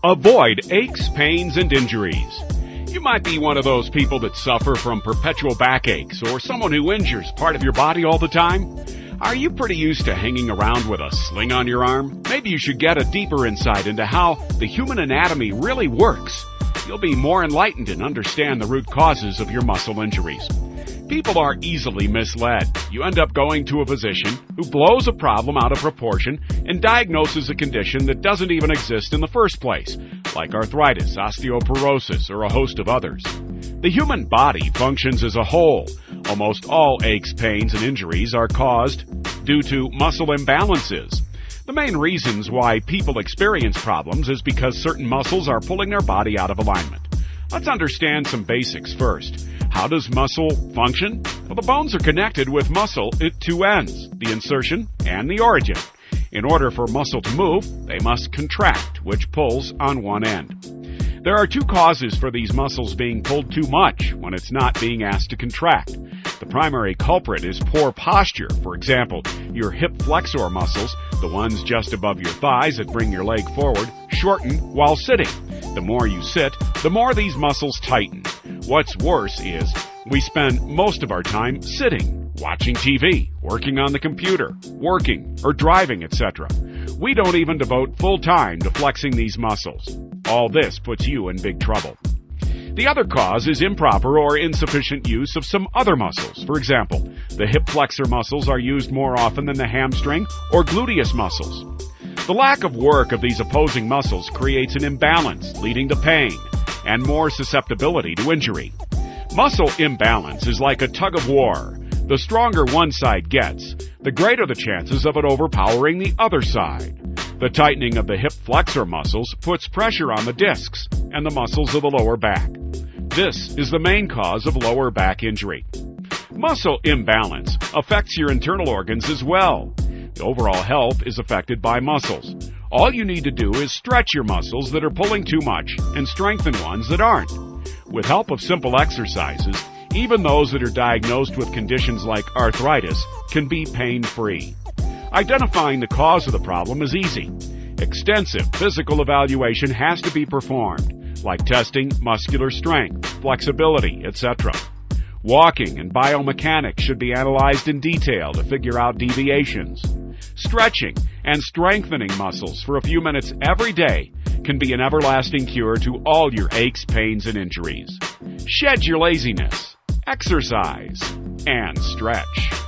Avoid aches, pains, and injuries. You might be one of those people that suffer from perpetual backaches or someone who injures part of your body all the time. Are you pretty used to hanging around with a sling on your arm? Maybe you should get a deeper insight into how the human anatomy really works. You'll be more enlightened and understand the root causes of your muscle injuries. People are easily misled. You end up going to a physician who blows a problem out of proportion and diagnoses a condition that doesn't even exist in the first place, like arthritis, osteoporosis, or a host of others. The human body functions as a whole. Almost all aches, pains, and injuries are caused due to muscle imbalances. The main reasons why people experience problems is because certain muscles are pulling their body out of alignment. Let's understand some basics first. How does muscle function? Well, the bones are connected with muscle at two ends, the insertion and the origin. In order for muscle to move, they must contract, which pulls on one end. There are two causes for these muscles being pulled too much when it's not being asked to contract. The primary culprit is poor posture. For example, your hip flexor muscles, the ones just above your thighs that bring your leg forward, shorten while sitting. The more you sit, the more these muscles tighten. What's worse is we spend most of our time sitting, watching TV, working on the computer, working, or driving, etc. We don't even devote full time to flexing these muscles. All this puts you in big trouble. The other cause is improper or insufficient use of some other muscles. For example, the hip flexor muscles are used more often than the hamstring or gluteus muscles. The lack of work of these opposing muscles creates an imbalance, leading to pain and more susceptibility to injury. Muscle imbalance is like a tug of war. The stronger one side gets, the greater the chances of it overpowering the other side. The tightening of the hip flexor muscles puts pressure on the discs and the muscles of the lower back. This is the main cause of lower back injury. Muscle imbalance affects your internal organs as well. The overall health is affected by muscles. All you need to do is stretch your muscles that are pulling too much and strengthen ones that aren't. With help of simple exercises, even those that are diagnosed with conditions like arthritis can be pain-free. Identifying the cause of the problem is easy. Extensive physical evaluation has to be performed, like testing muscular strength, flexibility, etc. Walking and biomechanics should be analyzed in detail to figure out deviations. Stretching and strengthening muscles for a few minutes every day can be an everlasting cure to all your aches, pains, and injuries. Shed your laziness, exercise, and stretch.